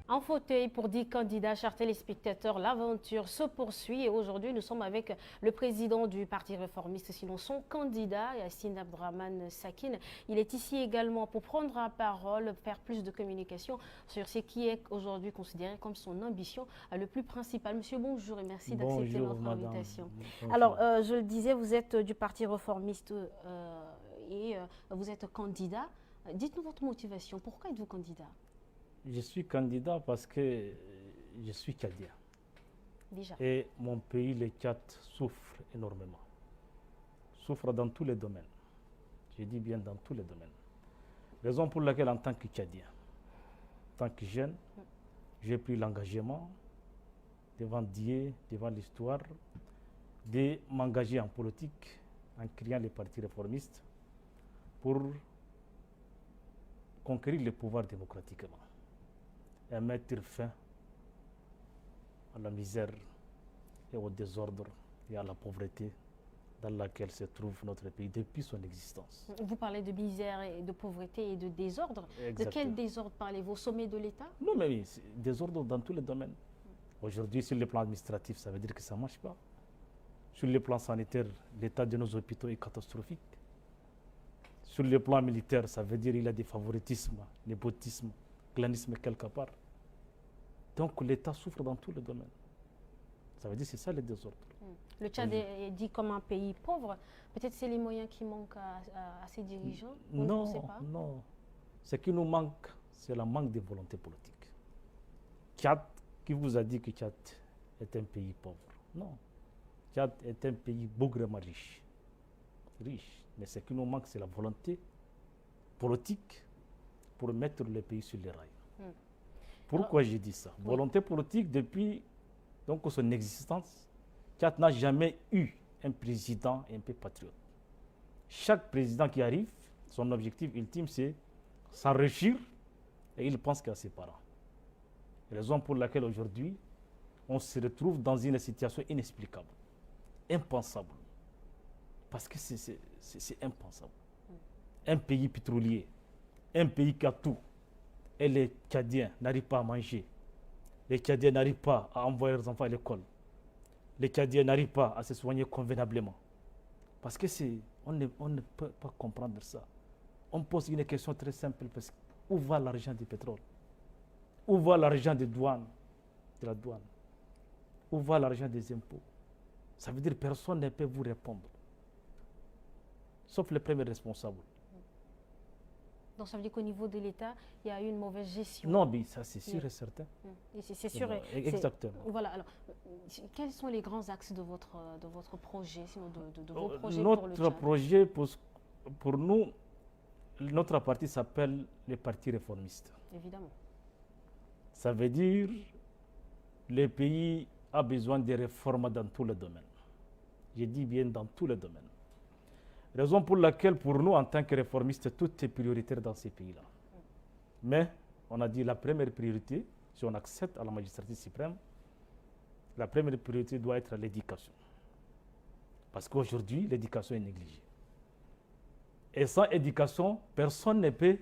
En fauteuil pour 10 candidats, chers téléspectateurs, l'aventure se poursuit et aujourd'hui nous sommes avec le président du Parti réformiste, sinon son candidat, Yassine Abdrahmane Sakine. Il est ici également pour prendre la parole, faire plus de communication sur ce qui est aujourd'hui considéré comme son ambition le plus principal. Monsieur, bonjour et merci d'accepter Bonjour, notre madame. invitation. Alors, Bonjour. je le disais, vous êtes du Parti réformiste et vous êtes candidat. Dites-nous votre motivation. Pourquoi êtes-vous candidat? Je suis candidat parce que je suis Tchadien. Déjà. Et mon pays, le Tchad, souffre énormément. Souffre dans tous les domaines. Je dis bien dans tous les domaines. Raison pour laquelle, en tant que Tchadien, en tant que jeune, j'ai pris l'engagement devant Dieu, devant l'histoire, de m'engager en politique en créant les partis réformistes pour conquérir le pouvoir démocratiquement et mettre fin à la misère et au désordre et à la pauvreté dans laquelle se trouve notre pays depuis son existence. Vous parlez de misère et de pauvreté et de désordre. Exactement. De quel désordre parlez-vous? Au sommet de l'État? Non, mais oui, désordre dans tous les domaines. Aujourd'hui, sur le plan administratif, ça veut dire que ça ne marche pas. Sur le plan sanitaire, l'état de nos hôpitaux est catastrophique. Sur le plan militaire, ça veut dire qu'il y a des favoritismes, népotisme, clanisme quelque part. Donc l'État souffre dans tous les domaines. Ça veut dire que c'est ça le désordre. Le Tchad est dit comme un pays pauvre. Peut-être c'est les moyens qui manquent à ses dirigeants. Vous ne pensez pas? Non. Ce qui nous manque, c'est le manque de volonté politique. Tchad, qui vous a dit que Tchad est un pays pauvre? Non. Tchad est un pays bougrement riche. Riche. Mais ce qui nous manque, c'est la volonté politique pour mettre le pays sur les rails. Pourquoi j'ai dit ça? Volonté politique depuis donc, son existence. Tchad n'a jamais eu un président un peu patriote. Chaque président qui arrive, son objectif ultime, c'est s'enrichir et il pense qu'à ses parents. Raison pour laquelle aujourd'hui, on se retrouve dans une situation inexplicable, impensable. Parce que c'est impensable. Un pays pétrolier, un pays qui a tout, et les Tchadiens n'arrivent pas à manger. Les Tchadiens n'arrivent pas à envoyer leurs enfants à l'école. Les Tchadiens n'arrivent pas à se soigner convenablement. Parce que on ne peut pas comprendre ça. On pose une question très simple, parce que où va l'argent du pétrole? Où va l'argent de la douane? Où va l'argent des impôts? Ça veut dire que personne ne peut vous répondre. Sauf le premier responsable. Donc ça veut dire qu'au niveau de l'État, il y a eu une mauvaise gestion. Non, mais ça c'est sûr et certain. C'est sûr. Exactement. Voilà. Alors, quels sont les grands axes de votre projet, sinon de vos projets Notre pour le Tchad? projet, pour nous, notre parti s'appelle le Parti réformiste. Évidemment. Ça veut dire que le pays a besoin de réformes dans tous les domaines. Je dis bien dans tous les domaines. Raison pour laquelle, pour nous, en tant que réformistes, tout est prioritaire dans ces pays-là. Mais, on a dit la première priorité, si on accepte à la magistrature suprême, la première priorité doit être l'éducation. Parce qu'aujourd'hui, l'éducation est négligée. Et sans éducation, personne ne peut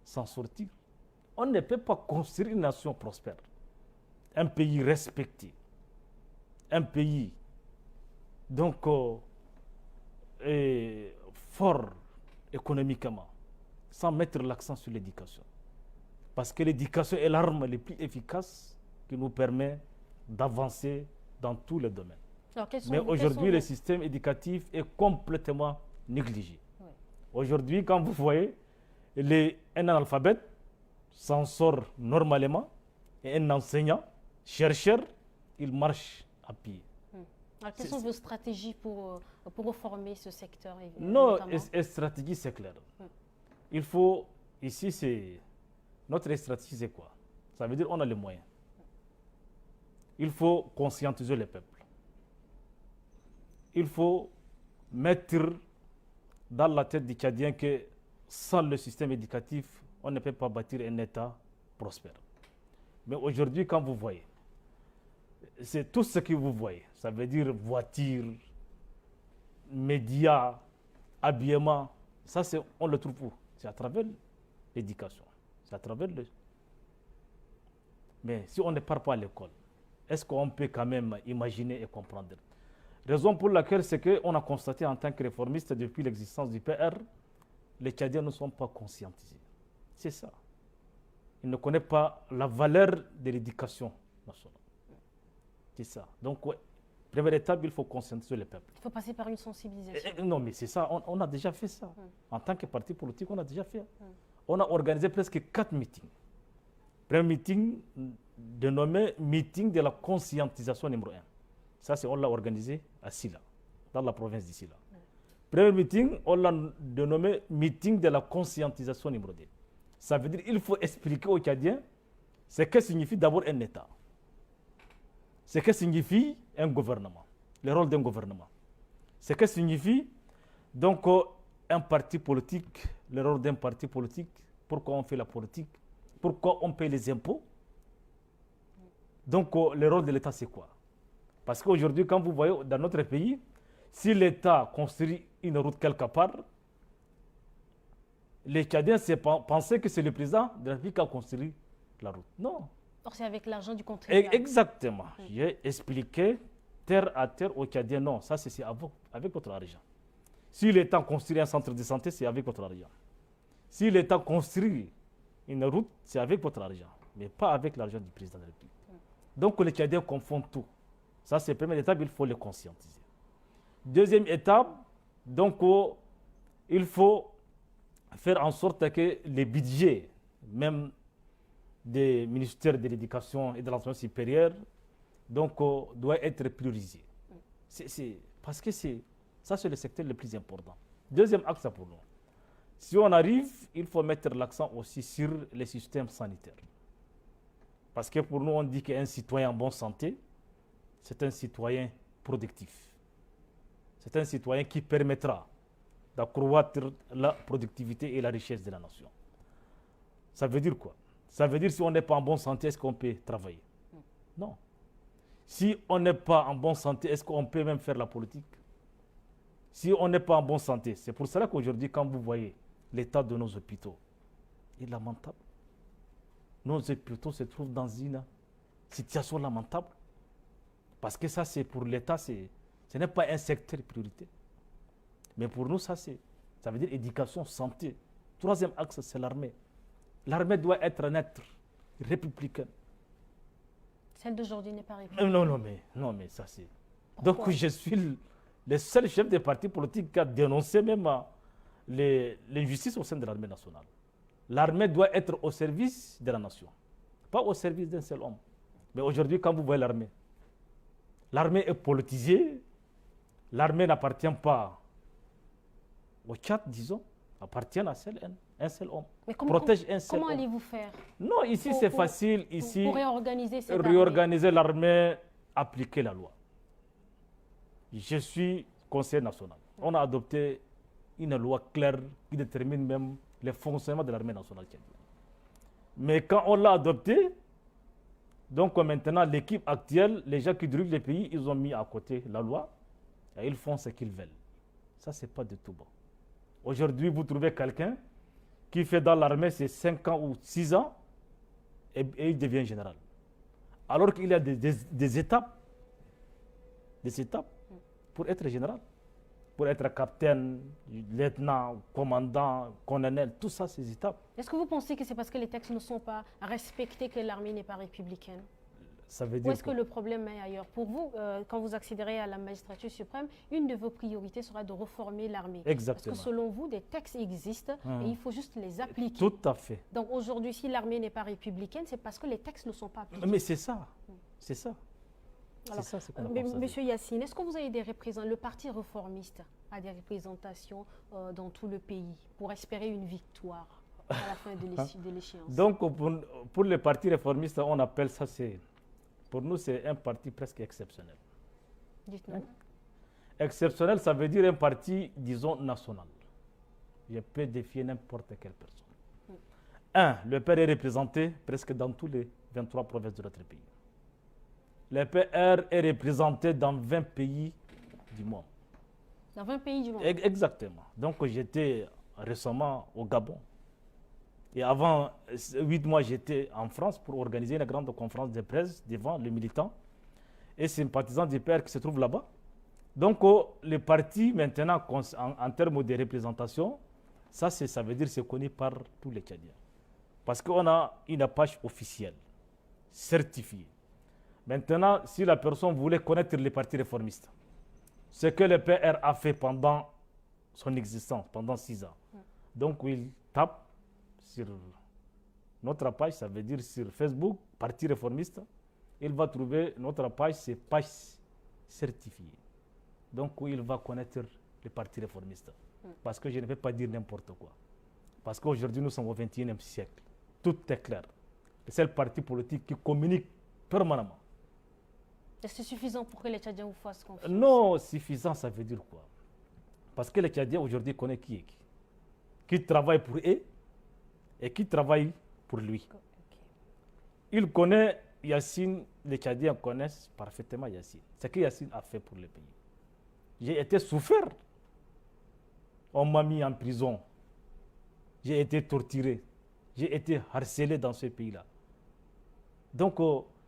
s'en sortir. On ne peut pas construire une nation prospère, un pays respecté, un pays donc fort économiquement, sans mettre l'accent sur l'éducation. Parce que l'éducation est l'arme la plus efficace qui nous permet d'avancer dans tous les domaines. Mais aujourd'hui, le système éducatif est complètement négligé. Oui. Aujourd'hui, quand vous voyez, un analphabète s'en sort normalement et un enseignant, chercheur, il marche à pied. Alors, quelles sont vos stratégies pour reformer ce secteur? Non, la stratégie, c'est clair. Il faut, ici, notre stratégie, c'est quoi? Ça veut dire qu'on a les moyens. Il faut conscientiser le peuple. Il faut mettre dans la tête des Tchadiens que sans le système éducatif, on ne peut pas bâtir un État prospère. Mais aujourd'hui, quand vous voyez, c'est tout ce que vous voyez. Ça veut dire voiture, médias, habillement. Ça, on le trouve où? C'est à travers l'éducation. C'est à travers Mais si on ne part pas à l'école, est-ce qu'on peut quand même imaginer et comprendre? Raison pour laquelle c'est qu'on a constaté en tant que réformiste depuis l'existence du PR, les Tchadiens ne sont pas conscientisés. C'est ça. Ils ne connaissent pas la valeur de l'éducation nationale. C'est ça. Donc, ouais, première étape, il faut conscientiser le peuple. Il faut passer par une sensibilisation. Non, mais c'est ça, on a déjà fait ça. En tant que parti politique, on a déjà fait. On a organisé presque 4 meetings. Premier meeting dénommé meeting de la conscientisation numéro 1. Ça, on l'a organisé à Silla, dans la province de Silla. Premier meeting, on l'a dénommé meeting de la conscientisation numéro 2. Ça veut dire qu'il faut expliquer aux Tchadiens ce que signifie d'abord un État. Ce que signifie un gouvernement, le rôle d'un gouvernement. Ce que signifie donc un parti politique, le rôle d'un parti politique, pourquoi on fait la politique, pourquoi on paye les impôts. Donc le rôle de l'État c'est quoi? Parce qu'aujourd'hui, quand vous voyez dans notre pays, si l'État construit une route quelque part, les Tchadiens pensaient que c'est le président de la République qui a construit la route. Non. Or, c'est avec l'argent du contribuable. Exactement. J'ai expliqué terre à terre aux Tchadiens, non, ça c'est avec votre argent. Si l'État construit un centre de santé, c'est avec votre argent. Si l'État construit une route, c'est avec votre argent, mais pas avec l'argent du président de la République. Donc les Tchadiens confondent tout. Ça, c'est la première étape, il faut le conscientiser. Deuxième étape, donc, il faut faire en sorte que les budgets, même des ministères de l'Éducation et de l'Enseignement supérieur, donc, doivent être priorisés. Parce que ça, c'est le secteur le plus important. Deuxième axe pour nous. Si on arrive, il faut mettre l'accent aussi sur les systèmes sanitaires. Parce que pour nous, on dit qu'un citoyen en bonne santé, c'est un citoyen productif. C'est un citoyen qui permettra d'accroître la productivité et la richesse de la nation. Ça veut dire quoi? Ça veut dire si on n'est pas en bonne santé, est-ce qu'on peut travailler? Non. Si on n'est pas en bonne santé, est-ce qu'on peut même faire la politique? Si on n'est pas en bonne santé, c'est pour cela qu'aujourd'hui, quand vous voyez l'état de nos hôpitaux, il est lamentable. Nos hôpitaux se trouvent dans une situation lamentable. Parce que ça, c'est pour l'État, ce n'est pas un secteur prioritaire. Mais pour nous, ça veut dire éducation, santé. Troisième axe, c'est l'armée. L'armée doit être un être républicain. Celle d'aujourd'hui n'est pas républicaine. Non, mais ça c'est. Donc je suis le seul chef de parti politique qui a dénoncé même l'injustice au sein de l'armée nationale. L'armée doit être au service de la nation, pas au service d'un seul homme. Mais aujourd'hui, quand vous voyez l'armée est politisée, l'armée n'appartient pas au Tchad, disons, appartient à un seul homme. Mais protège un seul comment homme. allez-vous faire? Non, ici c'est facile. Ici, pour réorganiser l'armée, appliquer la loi. Je suis conseiller national. On a adopté une loi claire qui détermine même le fonctionnement de l'armée nationale tchadienne. Mais quand on l'a adopté, donc maintenant l'équipe actuelle, les gens qui dirigent le pays, ils ont mis à côté la loi et ils font ce qu'ils veulent. Ça, c'est pas du tout bon. Aujourd'hui, vous trouvez quelqu'un qui fait dans l'armée ses 5 ans ou 6 ans et il devient général. Alors qu'il y a des étapes pour être général, pour être capitaine, lieutenant, commandant, colonel, tout ça, ces étapes. Est-ce que vous pensez que c'est parce que les textes ne sont pas respectés que l'armée n'est pas républicaine? Ça veut dire Ou est-ce que le problème est ailleurs? Pour vous, quand vous accéderez à la magistrature suprême, une de vos priorités sera de reformer l'armée. Exactement. Parce que selon vous, des textes existent et il faut juste les appliquer. Tout à fait. Donc aujourd'hui, si l'armée n'est pas républicaine, c'est parce que les textes ne sont pas appliqués. Mais c'est ça. C'est ça. Alors, c'est ça, Monsieur Yassine, est-ce que vous avez des représentants, le parti réformiste a des représentations dans tout le pays pour espérer une victoire à la fin de l'échéance? Donc pour le parti réformiste, on appelle ça, pour nous, c'est un parti presque exceptionnel. Dites-nous. Exceptionnel, ça veut dire un parti, disons, national. Je peux défier n'importe quelle personne. Le PR est représenté presque dans tous les 23 provinces de notre pays. Le PR est représenté dans 20 pays du monde. Dans 20 pays du monde? Exactement. Donc j'étais récemment au Gabon. Et avant 8 mois, j'étais en France pour organiser une grande conférence de presse devant les militants et sympathisants du PR qui se trouvent là-bas. Donc, les partis, maintenant, en termes de représentation, ça veut dire que c'est connu par tous les Tchadiens. Parce qu'on a une page officielle, certifiée. Maintenant, si la personne voulait connaître les partis réformistes, ce que le PR a fait pendant son existence, pendant 6 ans, donc il tape sur notre page, ça veut dire sur Facebook, Parti réformiste, il va trouver notre page, c'est page certifiée. Donc il va connaître les partis réformistes. Parce que je ne vais pas dire n'importe quoi. Parce qu'aujourd'hui, nous sommes au XXIe siècle. Tout est clair. C'est le parti politique qui communique permanemment. Est-ce que c'est suffisant pour que les Tchadiens vous fassent confiance? Non, suffisant, ça veut dire quoi? Parce que les Tchadiens aujourd'hui connaissent qui est qui travaille pour eux et qui travaille pour lui. Okay. Il connaît Yassine, les Tchadiens connaissent parfaitement Yassine. Ce que Yassine a fait pour le pays. J'ai été souffert. On m'a mis en prison. J'ai été torturé. J'ai été harcelé dans ce pays-là. Donc,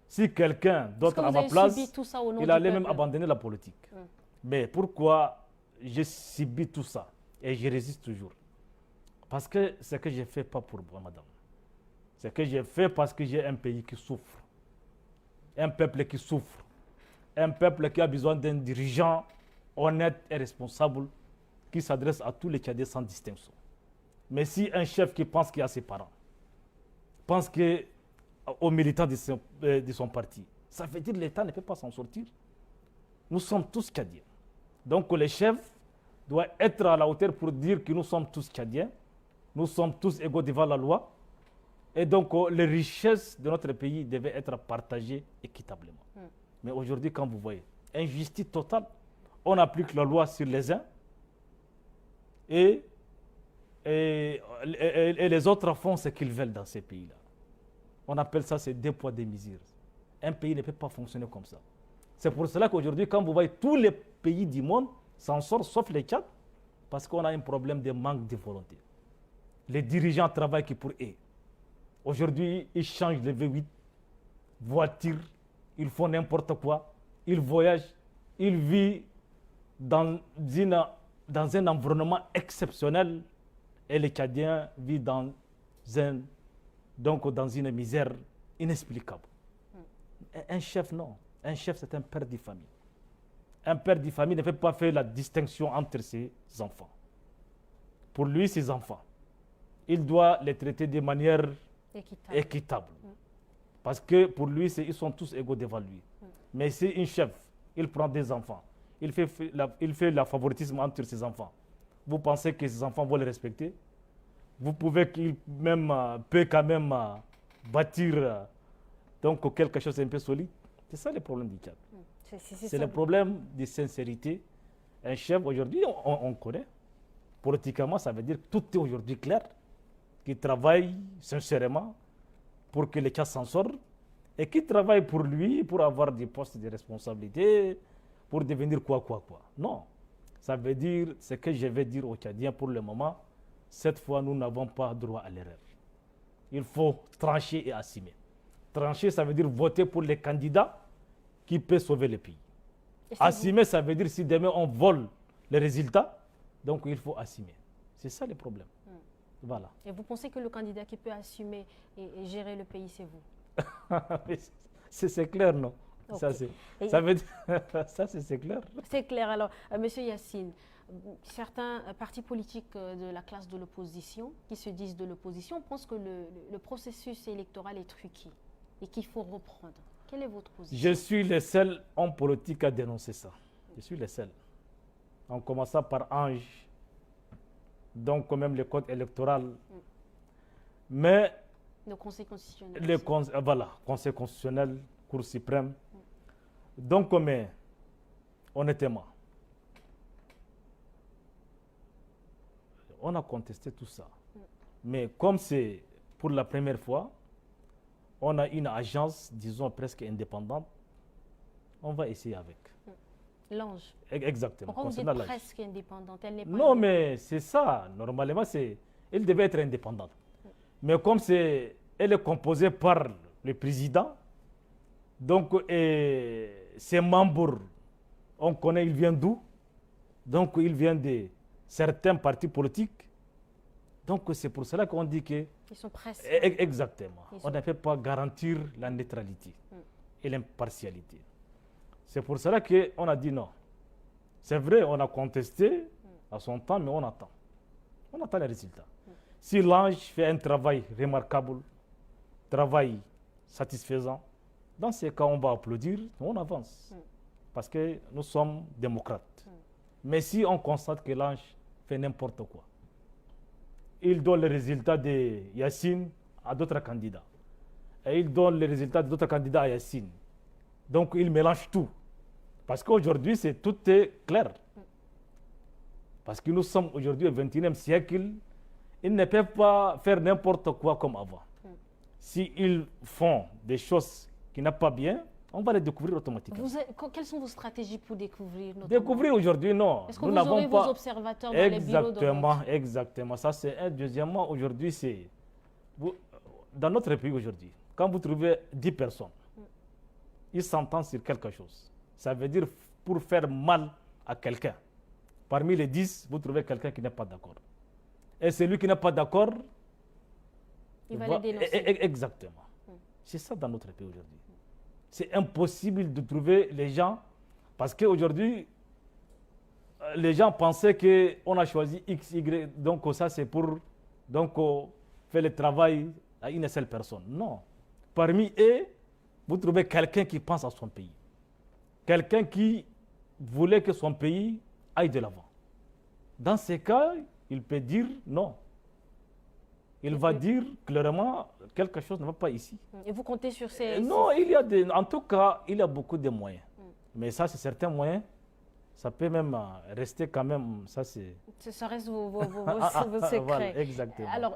si quelqu'un d'autre à ma place, il allait même abandonner la politique. Mais pourquoi j'ai subi tout ça et je résiste toujours? Parce que ce que j'ai fait, pas pour moi, madame. Ce que j'ai fait parce que j'ai un pays qui souffre. Un peuple qui souffre. Un peuple qui a besoin d'un dirigeant honnête et responsable qui s'adresse à tous les Tchadiens sans distinction. Mais si un chef qui pense qu'il a ses parents, pense aux militants de son parti, ça veut dire que l'État ne peut pas s'en sortir. Nous sommes tous Tchadiens. Donc les chefs doivent être à la hauteur pour dire que nous sommes tous Tchadiens, nous sommes tous égaux devant la loi, et donc les richesses de notre pays devaient être partagées équitablement. Mais aujourd'hui, quand vous voyez, injustice totale, on applique la loi sur les uns, et les autres font ce qu'ils veulent dans ces pays-là. On appelle ça ces 2 poids 2 mesures. Un pays ne peut pas fonctionner comme ça. C'est pour cela qu'aujourd'hui, quand vous voyez tous les pays du monde s'en sortent, sauf les Tchad, parce qu'on a un problème de manque de volonté. Les dirigeants travaillent que pour eux. Aujourd'hui, ils changent les V8, voitures, ils font n'importe quoi, ils voyagent, ils vivent dans un environnement exceptionnel et les Tchadiens vivent dans une misère inexplicable. Un chef, non. Un chef, c'est un père de famille. Un père de famille ne peut pas faire la distinction entre ses enfants. Pour lui, ses enfants, il doit les traiter de manière équitable. Parce que pour lui, ils sont tous égaux devant lui. Mais si un chef, il prend des enfants, il fait la favoritisme entre ses enfants, vous pensez que ses enfants vont le respecter? Vous pouvez qu'il peut quand même bâtir donc quelque chose d'un peu solide. C'est ça le problème du Tchad. C'est le problème de sincérité. Un chef, aujourd'hui, on connaît. Politiquement, ça veut dire que tout est aujourd'hui clair. Qui travaille sincèrement pour que le Tchad s'en sorte et qui travaille pour lui, pour avoir des postes de responsabilité, pour devenir quoi. Non. Ça veut dire ce que je vais dire aux Tchadiens pour le moment. Cette fois, nous n'avons pas droit à l'erreur. Il faut trancher et assumer. Trancher, ça veut dire voter pour les candidats qui peuvent sauver le pays. Assumer, ça veut dire si demain on vole les résultats, donc il faut assumer. C'est ça le problème. Voilà. Et vous pensez que le candidat qui peut assumer et gérer le pays, c'est vous? C'est clair, non? Okay. Ça veut dire, ça, c'est clair. C'est clair. Alors, Monsieur Yassine, certains partis politiques de la classe de l'opposition, qui se disent de l'opposition, pensent que le processus électoral est truqué et qu'il faut reprendre. Quelle est votre position? Je suis le seul homme politique à dénoncer ça. Je suis le seul. En commençant par Ange, donc quand même le code électoral. Mais le Conseil constitutionnel. Voilà, Conseil constitutionnel, Cour suprême. Donc, mais honnêtement, on a contesté tout ça. Mais comme c'est pour la première fois, on a une agence, disons, presque indépendante, on va essayer avec. L'Ange. Exactement. Pourquoi vous dites presque indépendante? Elle n'est pas non, mais c'est ça. Normalement, elle devait être indépendante. Mais comme elle est composée par le président, donc ses membres, on connaît, ils viennent d'où? Donc ils viennent de certains partis politiques. Donc c'est pour cela qu'on dit que... Ils sont presque. Exactement. On ne peut pas garantir la neutralité et l'impartialité. C'est pour cela qu'on a dit non. C'est vrai, on a contesté à son temps, mais on attend. On attend les résultats. Si l'Ange fait un travail remarquable, travail satisfaisant, dans ces cas, on va applaudir, on avance. Parce que nous sommes démocrates. Mais si on constate que l'Ange fait n'importe quoi, il donne les résultats de Yassine à d'autres candidats. Et il donne les résultats d'autres candidats à Yassine. Donc il mélange tout. Parce qu'aujourd'hui, tout est clair. Parce que nous sommes aujourd'hui au XXIe siècle, ils ne peuvent pas faire n'importe quoi comme avant. S'ils font des choses qui n'ont pas bien, on va les découvrir automatiquement. Quelles sont vos stratégies pour découvrir notamment? Découvrir aujourd'hui, non. Est-ce que vous aurez vos observateurs dans les bureaux de vote? Exactement. Ça, c'est un. Deuxièmement, aujourd'hui, dans notre pays aujourd'hui, quand vous trouvez 10 personnes, ils s'entendent sur quelque chose. Ça veut dire pour faire mal à quelqu'un. Parmi les 10, vous trouvez quelqu'un qui n'est pas d'accord. Et celui qui n'est pas d'accord, il va les dénoncer. Exactement. C'est ça dans notre pays aujourd'hui. C'est impossible de trouver les gens, parce qu'aujourd'hui, les gens pensaient qu'on a choisi X, Y, donc ça c'est pour faire le travail à une seule personne. Non. Parmi eux, vous trouvez quelqu'un qui pense à son pays. Quelqu'un qui voulait que son pays aille de l'avant. Dans ces cas, il peut dire non. Il va dire clairement quelque chose ne va pas ici. Et vous comptez sur ces... Non, en tout cas, il y a beaucoup de moyens. Mais ça, c'est certains moyens. Ça peut même rester quand même, ça reste vos secrets. Voilà, exactement. Alors,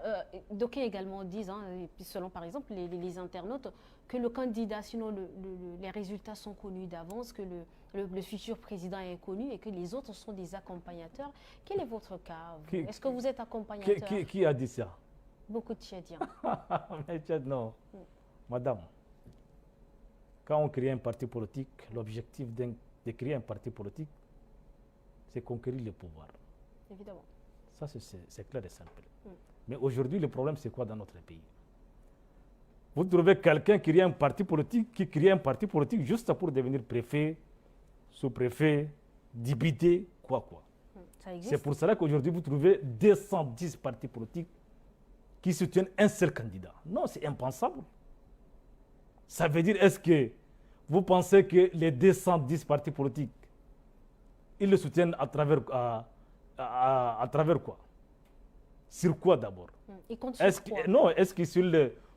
d'aucuns également disent, selon par exemple les internautes, que le candidat, sinon les résultats sont connus d'avance, que le futur président est connu et que les autres sont des accompagnateurs. Quel est votre cas? Est-ce que vous êtes accompagnateur? Qui a dit ça? Beaucoup de Tchadiens. Mais Tchad, non. Madame, quand on crée un parti politique, l'objectif de créer un parti politique, c'est conquérir le pouvoir. Évidemment. Ça, c'est clair et simple. Mais aujourd'hui, le problème, c'est quoi dans notre pays? Vous trouvez quelqu'un qui crée un parti politique, juste pour devenir préfet, sous-préfet, député, quoi. C'est pour cela qu'aujourd'hui, vous trouvez 210 partis politiques qui soutiennent un seul candidat. Non, c'est impensable. Ça veut dire, est-ce que vous pensez que les 210 partis politiques, ils le soutiennent à travers quoi? Sur quoi d'abord? Ils comptent sur quoi? Non, est-ce que sur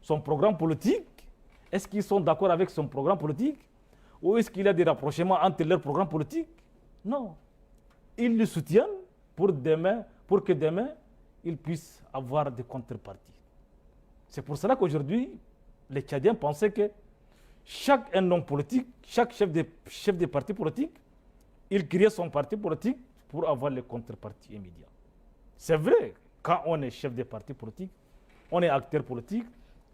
son programme politique? Est-ce qu'ils sont d'accord avec son programme politique? Ou est-ce qu'il y a des rapprochements entre leurs programmes politiques? Non. Ils le soutiennent pour que demain, ils puissent avoir des contreparties. C'est pour cela qu'aujourd'hui, les Tchadiens pensaient que chaque homme politique, chaque chef de parti politique, il créait son parti politique pour avoir les contreparties immédiates. C'est vrai, quand on est chef de parti politique, on est acteur politique,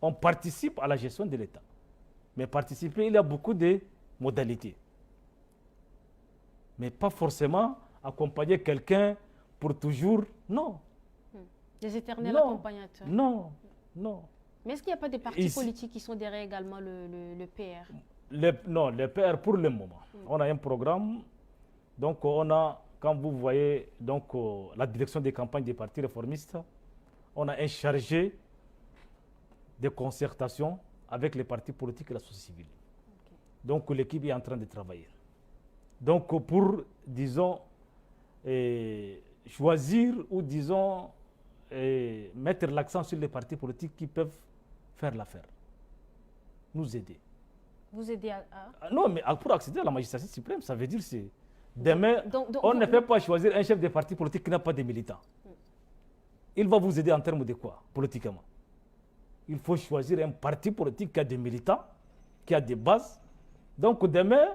on participe à la gestion de l'État. Mais participer, il y a beaucoup de modalités. Mais pas forcément accompagner quelqu'un pour toujours, non. Des éternels accompagnateurs. Non. Mais est-ce qu'il n'y a pas des partis politiques qui sont derrière également le PR? Non, le PR pour le moment. On a un programme, donc on a, quand vous voyez la direction des campagnes des partis réformistes, on a un chargé de concertation avec les partis politiques et la société civile. Donc l'équipe est en train de travailler. Donc pour, disons, choisir ou disons, mettre l'accent sur les partis politiques qui peuvent faire l'affaire, nous aider. Vous aider à... Non, mais pour accéder à la magistrature suprême, ça veut dire que demain, on ne peut pas choisir un chef de parti politique qui n'a pas de militants. Il va vous aider en termes de quoi, politiquement? Il faut choisir un parti politique qui a des militants, qui a des bases. Donc demain,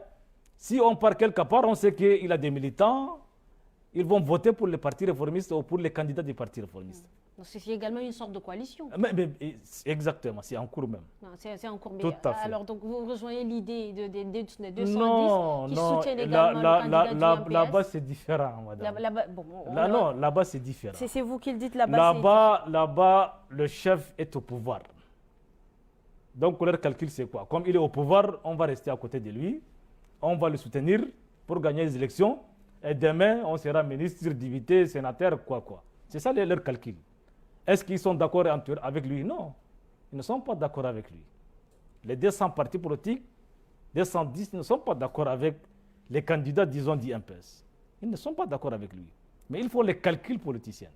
si on part quelque part, on sait qu'il a des militants, ils vont voter pour les partis réformistes ou pour les candidats des partis réformistes. Donc c'est également une sorte de coalition. Exactement, c'est en cours même. C'est en cours. Tout à fait. Alors, donc, vous rejoignez l'idée des 210 non, qui non, soutiennent également le candidat du MPS. Là-bas, c'est différent, madame. Non, là-bas, c'est différent. C'est vous qui le dites, là-bas. Là-bas, le chef est au pouvoir. Donc, leur calcul, c'est quoi? Comme il est au pouvoir, on va rester à côté de lui, on va le soutenir pour gagner les élections, et demain, on sera ministre, député, sénateur, quoi. C'est ça leur calcul. Est-ce qu'ils sont d'accord avec lui? Non, ils ne sont pas d'accord avec lui. Les 200 partis politiques, 210 ne sont pas d'accord avec les candidats, disons, du MPS. Ils ne sont pas d'accord avec lui. Mais il faut les calculs politiciens.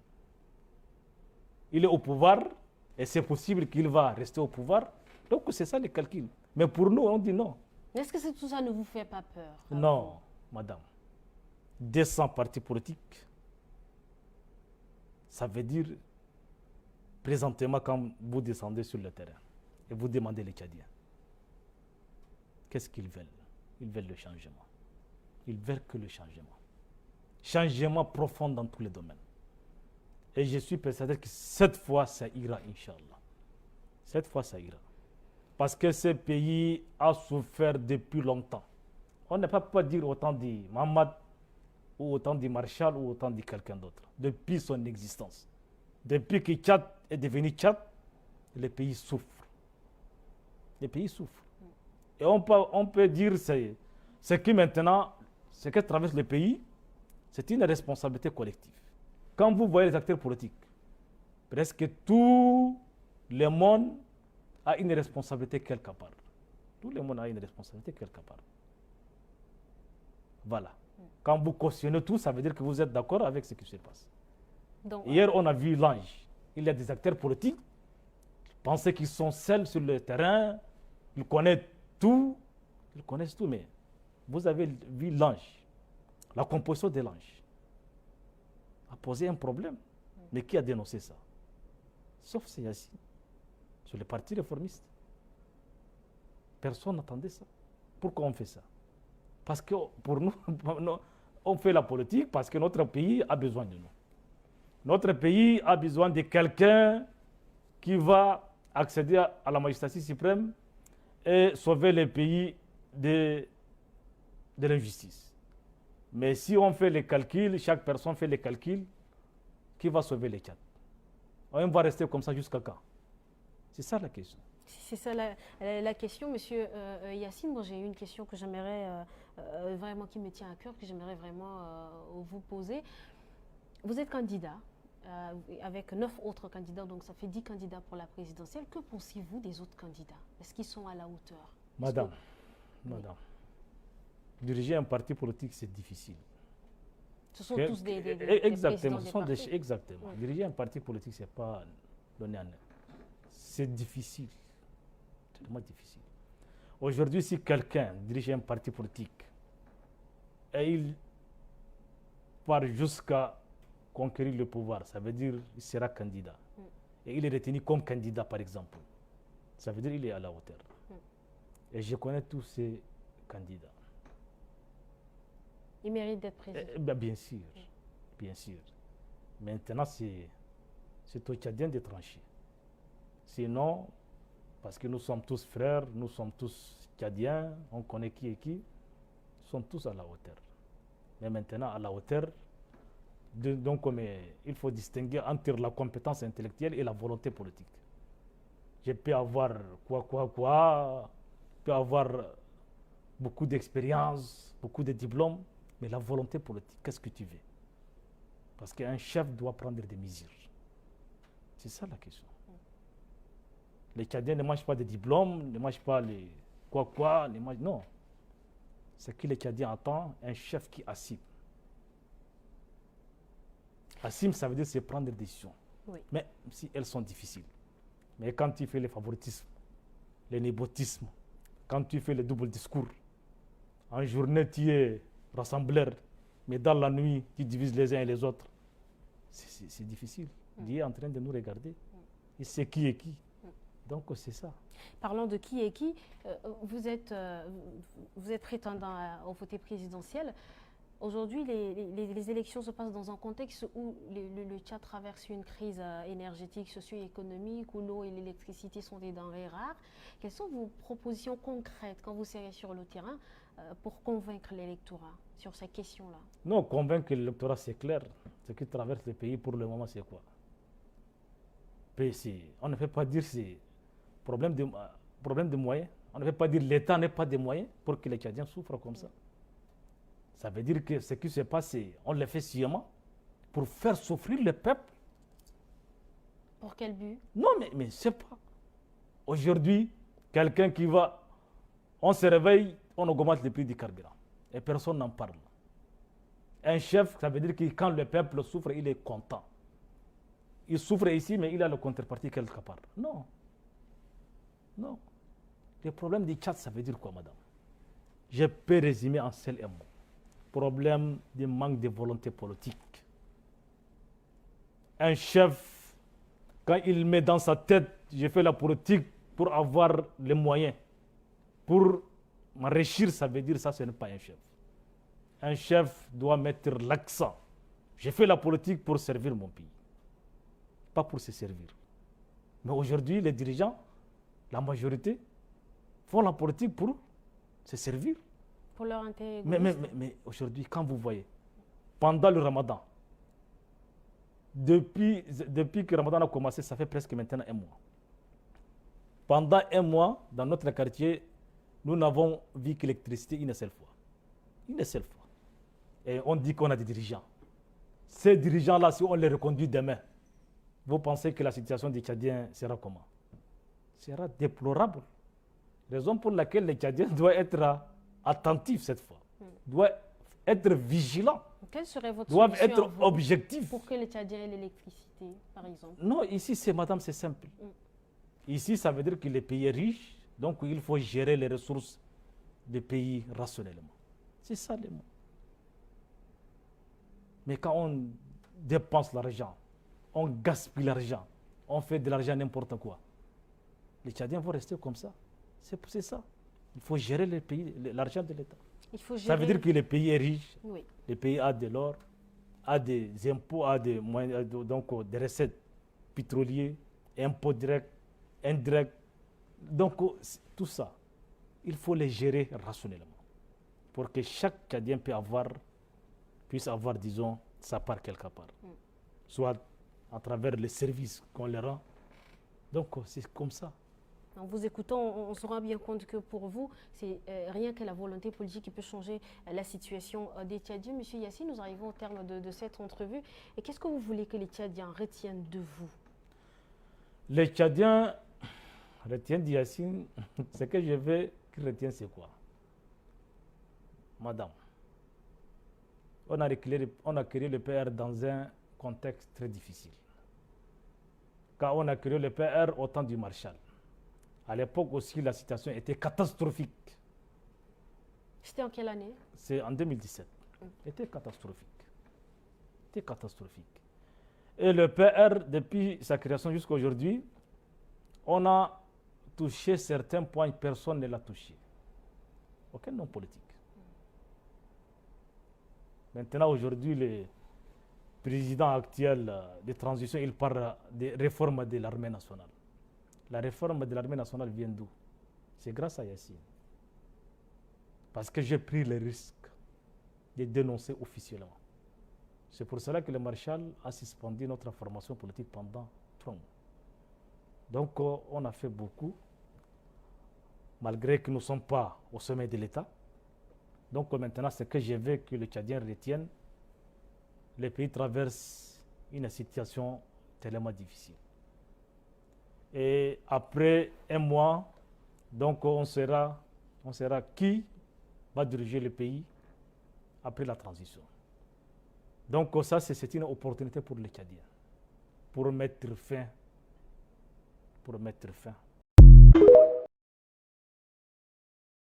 Il est au pouvoir, et c'est possible qu'il va rester au pouvoir. Donc, c'est ça les calculs. Mais pour nous, on dit non. Est-ce que tout ça ne vous fait pas peur? Non, madame. 200 partis politiques, ça veut dire, présentement, quand vous descendez sur le terrain et vous demandez les Tchadiens, qu'est-ce qu'ils veulent? Ils veulent le changement. Ils veulent que le changement. Changement profond dans tous les domaines. Et je suis persuadé que cette fois, ça ira, Inch'Allah. Cette fois, ça ira. Parce que ce pays a souffert depuis longtemps. On ne peut pas dire autant de Mohamed, ou autant de Marshall, ou autant de quelqu'un d'autre. Depuis son existence. Depuis que Tchad est devenu Tchad, le pays souffre. Le pays souffre. Et on peut dire ce qui maintenant, ce que traverse le pays, c'est une responsabilité collective. Quand vous voyez les acteurs politiques, presque tout le monde a une responsabilité quelque part. Tout le monde a une responsabilité quelque part. Voilà. Quand vous cautionnez tout, ça veut dire que vous êtes d'accord avec ce qui se passe. Donc, hier, on a vu l'ange. Il y a des acteurs politiques qui pensaient qu'ils sont seuls sur le terrain, ils connaissent tout, mais vous avez vu l'ange. La composition de l'ange a posé un problème. Mais qui a dénoncé ça? Sauf c'est Yassine, sur le parti réformiste. Personne n'attendait ça. Pourquoi on fait ça? Parce que pour nous, on fait la politique parce que notre pays a besoin de nous. Notre pays a besoin de quelqu'un qui va accéder à la magistrature suprême et sauver le pays de l'injustice. Mais si on fait les calculs, chaque personne fait les calculs, qui va sauver les Tchad? On va rester comme ça jusqu'à quand? C'est ça la question. C'est ça la question, monsieur Yassine. Moi, j'ai une question que j'aimerais vraiment, qui me tient à cœur, que j'aimerais vraiment vous poser. Vous êtes candidat avec 9 autres candidats, donc ça fait 10 candidats pour la présidentielle. Que pensez-vous des autres candidats? Est-ce qu'ils sont à la hauteur? Madame, diriger un parti politique, c'est difficile. Ce sont tous des exactement, présidents des partis. Exactement. Oui. Diriger un parti politique, ce n'est pas donné à eux. C'est difficile. C'est tellement difficile. Aujourd'hui, si quelqu'un dirige un parti politique et il part jusqu'à conquérir le pouvoir, ça veut dire qu'il sera candidat. Et il est retenu comme candidat, par exemple. Ça veut dire qu'il est à la hauteur. Et je connais tous ces candidats. Il mérite d'être président. Bien sûr, bien sûr. Maintenant, c'est aux Tchadiens de trancher. Sinon, parce que nous sommes tous frères, nous sommes tous Tchadiens, on connaît qui est qui, nous sommes tous à la hauteur. Mais maintenant, à la hauteur, donc il faut distinguer entre la compétence intellectuelle et la volonté politique. Je peux avoir je peux avoir beaucoup d'expérience, beaucoup de diplômes, mais la volonté politique, qu'est-ce que tu veux? Parce qu'un chef doit prendre des mesures. C'est ça la question. Les Tchadiens ne mangent pas de diplômes, ne mangent pas les ne mangent, non. Ce que les Tchadiens attendent, un chef qui assume. Assume, ça veut dire c'est prendre des décisions. Oui. Mais si elles sont difficiles. Mais quand tu fais le favoritisme, le népotisme, quand tu fais le double discours, en journée tu es rassembleur, mais dans la nuit tu divises les uns et les autres, c'est difficile. Dieu est en train de nous regarder. Il sait qui est qui. Donc c'est ça. Parlons de qui est qui, vous êtes prétendant au vote présidentiel. Aujourd'hui, les élections se passent dans un contexte où le Tchad traverse une crise énergétique, socio-économique, où l'eau et l'électricité sont des denrées rares. Quelles sont vos propositions concrètes quand vous serez sur le terrain pour convaincre l'électorat sur ces questions-là? Non, convaincre l'électorat, c'est clair. Ce qui traverse le pays pour le moment, c'est quoi? On ne peut pas dire c'est problème de moyens. On ne peut pas dire l'État n'a pas de moyens pour que les Tchadiens souffrent comme ça. Ça veut dire que ce qui se passe, on le fait sciemment pour faire souffrir le peuple. Pour quel but? Non, mais c'est pas. Aujourd'hui, quelqu'un qui va, on se réveille, on augmente le prix du carburant. Et personne n'en parle. Un chef, ça veut dire que quand le peuple souffre, il est content. Il souffre ici, mais il a le contrepartie quelque part. Non. Non. Le problème du Tchad, ça veut dire quoi, madame? Je peux résumer en seul un mot. Problème de manque de volonté politique. Un chef, quand il met dans sa tête, je fais la politique pour avoir les moyens, pour m'enrichir, ça veut dire ça, ce n'est pas un chef. Un chef doit mettre l'accent. Je fais la politique pour servir mon pays, pas pour se servir. Mais aujourd'hui, les dirigeants, la majorité, font la politique pour se servir. Pour leur intérêt. Mais aujourd'hui, quand vous voyez, pendant le ramadan, depuis que le ramadan a commencé, ça fait presque maintenant un mois. Pendant un mois, dans notre quartier, nous n'avons vu que l'électricité une seule fois. Une seule fois. Et on dit qu'on a des dirigeants. Ces dirigeants-là, si on les reconduit demain, vous pensez que la situation des Tchadiens sera comment? Sera déplorable. Raison pour laquelle les Tchadiens doivent être attentifs cette fois, doivent être vigilants, quelle serait votre doivent solution être objectifs. Pour que les Tchadiens aient l'électricité, par exemple? Non, ici, madame, c'est simple. Ici, ça veut dire que le pays est riche, donc il faut gérer les ressources du pays rationnellement. C'est ça le mot. Mais quand on dépense l'argent, on gaspille l'argent, on fait de l'argent n'importe quoi, les Tchadiens vont rester comme ça. C'est ça. Il faut gérer le pays, l'argent de l'État. Ça veut dire que le pays est riche, oui. Le pays a de l'or, a des impôts, a des moyens, donc des recettes pétrolières, impôts directs, indirects. Donc tout ça, il faut les gérer rationnellement pour que chaque Tchadien puisse avoir, disons, sa part quelque part. Soit à travers les services qu'on leur rend. Donc c'est comme ça. En vous écoutant, on se rend bien compte que pour vous, c'est rien que la volonté politique qui peut changer la situation des Tchadiens. Monsieur Yassine, nous arrivons au terme de cette entrevue. Et qu'est-ce que vous voulez que les Tchadiens retiennent de vous? Les Tchadiens retiennent de Yassine, ce que je veux qu'ils retiennent, c'est quoi? Madame, on a créé le PR dans un contexte très difficile. Quand on a créé le PR au temps du Marshall, à l'époque aussi, la situation était catastrophique. C'était en quelle année? C'est en 2017. C'était catastrophique. C'était catastrophique. Et le PR, depuis sa création jusqu'à aujourd'hui, on a touché certains points, personne ne l'a touché. Aucun homme politique. Maintenant, aujourd'hui, le président actuel de transition, il parle des réformes de l'armée nationale. La réforme de l'armée nationale vient d'où? C'est grâce à Yassine. Parce que j'ai pris le risque de dénoncer officiellement. C'est pour cela que le Marshal a suspendu notre formation politique pendant 3 mois. Donc on a fait beaucoup, malgré que nous ne sommes pas au sommet de l'État. Donc maintenant, ce que je veux que les Tchadiens retiennent, le pays traverse une situation tellement difficile. Et après un mois, donc on saura qui va diriger le pays après la transition. Donc ça, c'est une opportunité pour les Tchadiens, pour mettre fin